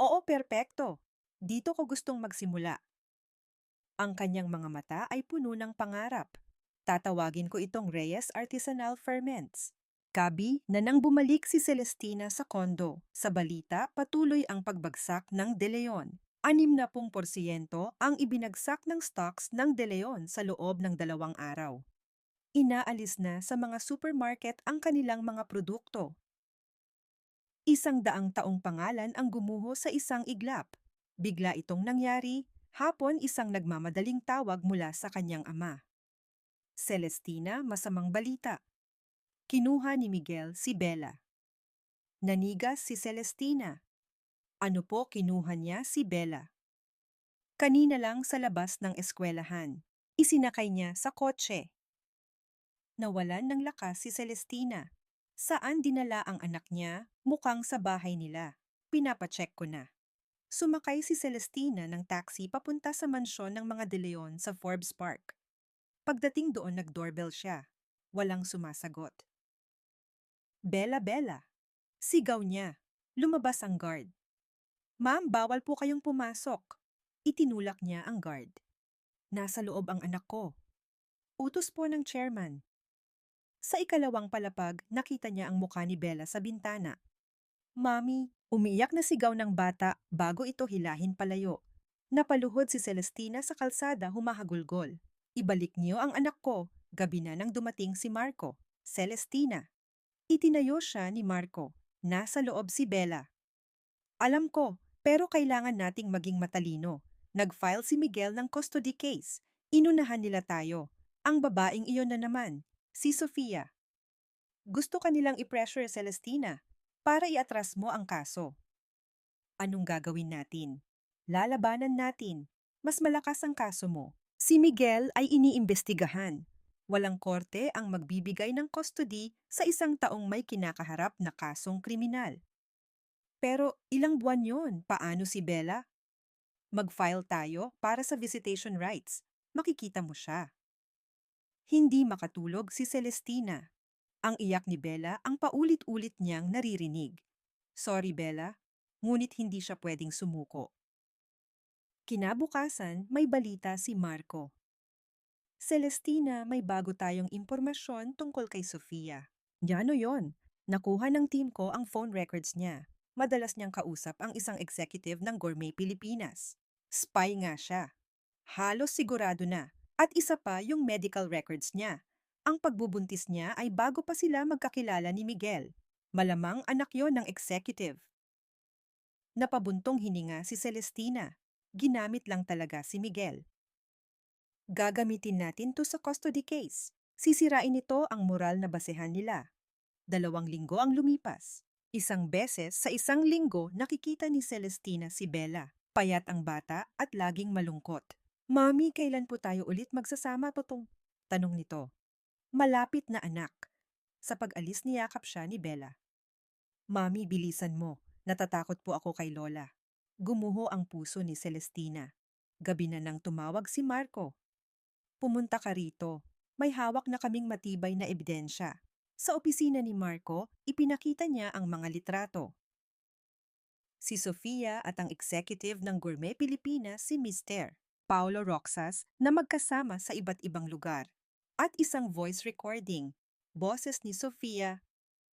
Oo, perpekto. Dito ko gustong magsimula. Ang kanyang mga mata ay puno ng pangarap. Tatawagin ko itong Reyes Artisanal Ferments. Gabi na nang bumalik si Celestina sa kondo. Sa balita, patuloy ang pagbagsak ng De Leon. 60% ang ibinagsak ng stocks ng De Leon sa loob ng 2 araw. Inaalis na sa mga supermarket ang kanilang mga produkto. 100 taong pangalan ang gumuho sa isang iglap. Bigla itong nangyari, hapon isang nagmamadaling tawag mula sa kanyang ama. Celestina, masamang balita. Kinuha ni Miguel si Bella. Nanigas si Celestina. Ano po kinuha niya si Bella? Kanina lang sa labas ng eskwelahan. Isinakay niya sa kotse. Nawalan ng lakas si Celestina. Saan dinala ang anak niya? Mukhang sa bahay nila. Pinapacheck ko na. Sumakay si Celestina ng taxi papunta sa mansyon ng mga De Leon sa Forbes Park. Pagdating doon nag-doorbell siya. Walang sumasagot. Bella, Bella. Sigaw niya. Lumabas ang guard. Ma'am, bawal po kayong pumasok. Itinulak niya ang guard. Nasa loob ang anak ko. Utos po ng chairman. Sa ikalawang palapag, nakita niya ang mukha ni Bella sa bintana. Mami, umiiyak na sigaw ng bata bago ito hilahin palayo. Napaluhod si Celestina sa kalsada humahagulgol. Ibalik niyo ang anak ko. Gabi na nang dumating si Marco. Celestina. Itinayo siya ni Marco. Nasa loob si Bella. Alam ko, pero kailangan nating maging matalino. Nag-file si Miguel ng custody case. Inunahan nila tayo. Ang babaeng iyon na naman, si Sofia. Gusto ka nilang i-pressure Celestina para iatras mo ang kaso. Anong gagawin natin? Lalabanan natin. Mas malakas ang kaso mo. Si Miguel ay iniimbestigahan. Walang korte ang magbibigay ng custody sa isang taong may kinakaharap na kasong kriminal. Pero ilang buwan yon, paano si Bella? Mag-file tayo para sa visitation rights. Makikita mo siya. Hindi makatulog si Celestina. Ang iyak ni Bella ang paulit-ulit niyang naririnig. Sorry Bella, ngunit hindi siya pwedeng sumuko. Kinabukasan, may balita si Marco. Celestina, may bago tayong impormasyon tungkol kay Sofia. Yano yon. Nakuha ng team ko ang phone records niya. Madalas niyang kausap ang isang executive ng Gourmet Pilipinas. Spy nga siya. Halos sigurado na. At isa pa yung medical records niya. Ang pagbubuntis niya ay bago pa sila magkakilala ni Miguel. Malamang anak yon ng executive. Napabuntong hininga si Celestina. Ginamit lang talaga si Miguel. Gagamitin natin to sa custody case. Sisirain nito ang moral na basehan nila. 2 linggo ang lumipas. Isang beses sa 1 linggo nakikita ni Celestina si Bella. Payat ang bata at laging malungkot. Mami, kailan po tayo ulit magsasama totong? Tanong nito. Malapit na anak. Sa pag-alis niyakap siya ni Bella. Mami, bilisan mo. Natatakot po ako kay Lola. Gumuho ang puso ni Celestina. Gabi na nang tumawag si Marco. Pumunta ka rito. May hawak na kaming matibay na ebidensya. Sa opisina ni Marco, ipinakita niya ang mga litrato. Si Sofia at ang executive ng Gourmet Pilipinas si Mr. Paulo Roxas na magkasama sa iba't ibang lugar. At isang voice recording. Boses ni Sofia.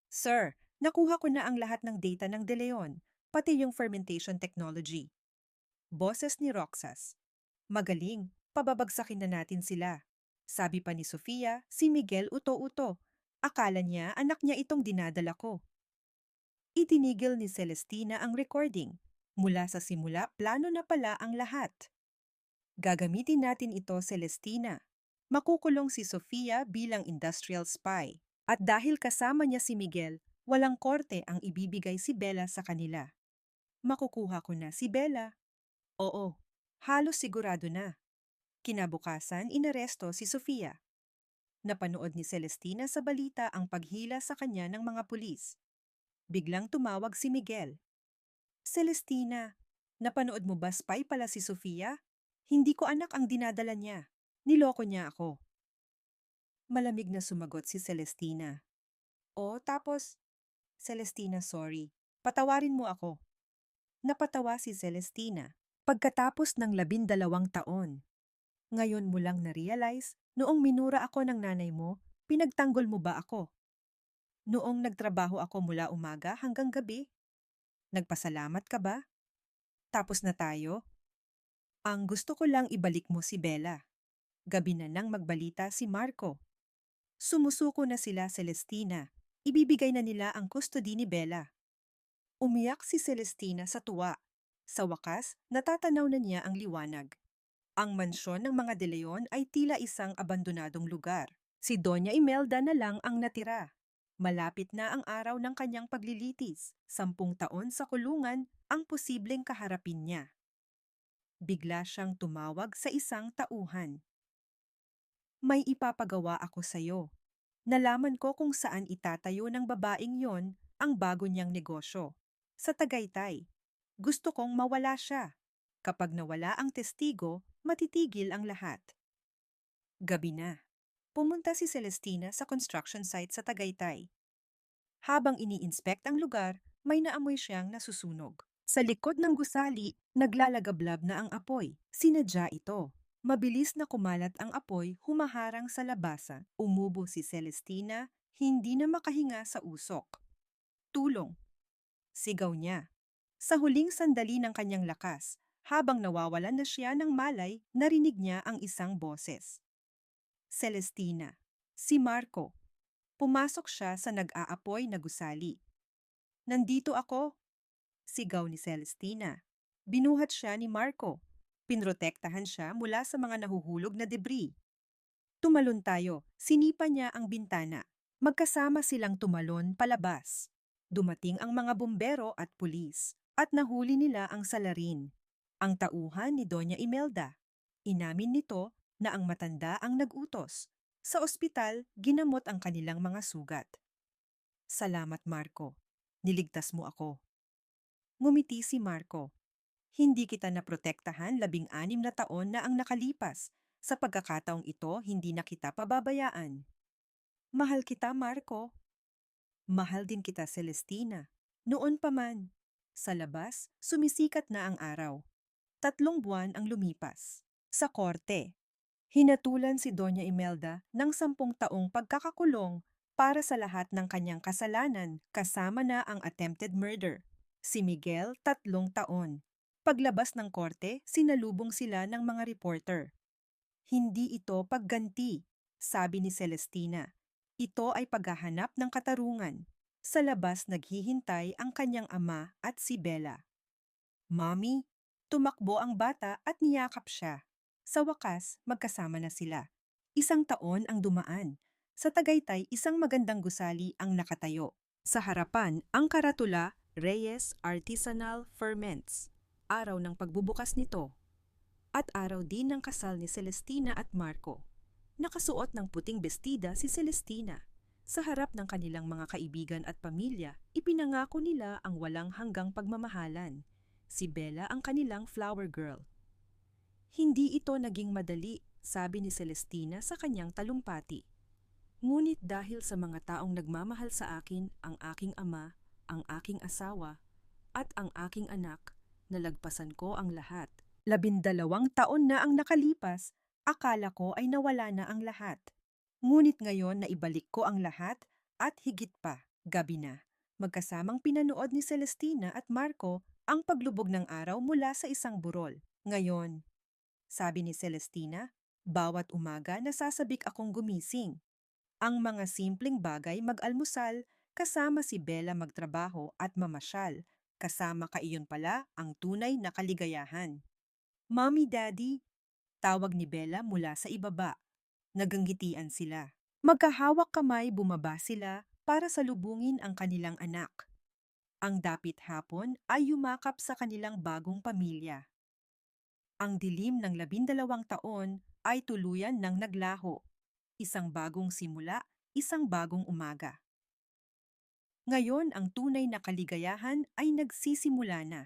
Sir, nakuha ko na ang lahat ng data ng De Leon, pati yung fermentation technology. Boses ni Roxas. Magaling, pababagsakin na natin sila. Sabi pa ni Sofia, si Miguel uto-uto. Akala niya anak niya itong dinadala ko. Itinigil ni Celestina ang recording. Mula sa simula, plano na pala ang lahat. Gagamitin natin ito, Celestina. Makukulong si Sofia bilang industrial spy. At dahil kasama niya si Miguel, walang korte ang ibibigay si Bella sa kanila. Makukuha ko na si Bella. Oo, halos sigurado na. Kinabukasan, inaresto si Sofia. Napanood ni Celestina sa balita ang paghila sa kanya ng mga pulis. Biglang tumawag si Miguel. Celestina, napanood mo ba spy pala si Sofia? Hindi ko anak ang dinadala niya. Niloko niya ako. Malamig na sumagot si Celestina. O, tapos, Celestina, sorry. Patawarin mo ako. Napatawa si Celestina. Pagkatapos ng 12 taon. Ngayon mo lang na-realize, noong minura ako ng nanay mo, pinagtanggol mo ba ako? Noong nagtrabaho ako mula umaga hanggang gabi? Nagpasalamat ka ba? Tapos na tayo? Ang gusto ko lang ibalik mo si Bella. Gabi na nang magbalita si Marco. Sumusuko na sila, Celestina. Ibibigay na nila ang custody ni Bella. Umiyak si Celestina sa tuwa. Sa wakas, natatanaw na niya ang liwanag. Ang mansyon ng mga De Leon ay tila isang abandonadong lugar. Si Doña Imelda na lang ang natira. Malapit na ang araw ng kanyang paglilitis. 10 taon sa kulungan ang posibleng kaharapin niya. Bigla siyang tumawag sa isang tauhan. May ipapagawa ako sa'yo. Nalaman ko kung saan itatayo ng babaeng yon ang bago niyang negosyo. Sa Tagaytay. Gusto kong mawala siya. Kapag nawala ang testigo, matitigil ang lahat. Gabi na. Pumunta si Celestina sa construction site sa Tagaytay. Habang ini-inspect ang lugar, may naamoy siyang nasusunog. Sa likod ng gusali, naglalagablab na ang apoy. Sinadya ito. Mabilis na kumalat ang apoy, humaharang sa labasan. Umubo si Celestina, Hindi na makahinga sa usok. Tulong, sigaw niya. Sa huling sandali ng kanyang lakas, habang nawawalan na siya ng malay, narinig niya ang isang boses. Celestina. Si Marco. Pumasok siya sa nag-aapoy na gusali. Nandito ako, sigaw ni Celestina. Binuhat siya ni Marco. Pinrotektahan siya mula sa mga nahuhulog na debris. Tumalon tayo. Sinipa niya ang bintana. Magkasama silang tumalon palabas. Dumating ang mga bumbero at pulis at nahuli nila ang salarin, ang tauhan ni Doña Imelda. Inamin nito na ang matanda ang nag-utos. Sa ospital, ginamot ang kanilang mga sugat. Salamat, Marco. Niligtas mo ako. Ngumiti si Marco. Hindi kita naprotektahan 16 na taon na ang nakalipas. Sa pagkakataong ito, hindi na kita pababayaan. Mahal kita, Marco. Mahal din kita, Celestina. Noon pa man. Sa labas, sumisikat na ang araw. 3 buwan ang lumipas. Sa korte, hinatulan si Doña Imelda ng 10 taong pagkakakulong para sa lahat ng kanyang kasalanan, kasama na ang attempted murder. Si Miguel, 3 taon. Paglabas ng korte, sinalubong sila ng mga reporter. Hindi ito pagganti, sabi ni Celestina. Ito ay paghahanap ng katarungan. Sa labas naghihintay ang kanyang ama at si Bella. Mommy, tumakbo ang bata at niyakap siya. Sa wakas, magkasama na sila. 1 taon ang dumaan. Sa Tagaytay, isang magandang gusali ang nakatayo. Sa harapan, ang karatula, Reyes Artisanal Ferments. Araw ng pagbubukas nito. At araw din ng kasal ni Celestina at Marco. Nakasuot ng puting bestida si Celestina. Sa harap ng kanilang mga kaibigan at pamilya, ipinangako nila ang walang hanggang pagmamahalan. Si Bella ang kanilang flower girl. Hindi ito naging madali, sabi ni Celestina sa kanyang talumpati. Ngunit dahil sa mga taong nagmamahal sa akin, ang aking ama, ang aking asawa, at ang aking anak, nalagpasan ko ang lahat. 12 taon na ang nakalipas, akala ko ay nawala na ang lahat. Ngunit ngayon na ibalik ko ang lahat at higit pa, gabi na. Magkasamang pinanood ni Celestina at Marco ang paglubog ng araw mula sa isang burol. Ngayon, sabi ni Celestina, bawat umaga nasasabik akong gumising. Ang mga simpleng bagay mag-almusal, kasama si Bella magtrabaho at mamasyal, kasama ka iyon pala ang tunay na kaligayahan. Mommy, Daddy, tawag ni Bella mula sa ibaba. Naganggitian sila. Magkahawak kamay bumaba sila para salubungin ang kanilang anak. Ang dapit hapon ay yumakap sa kanilang bagong pamilya. Ang dilim ng 12 taon ay tuluyan ng naglaho. Isang bagong simula, isang bagong umaga. Ngayon ang tunay na kaligayahan ay nagsisimula na.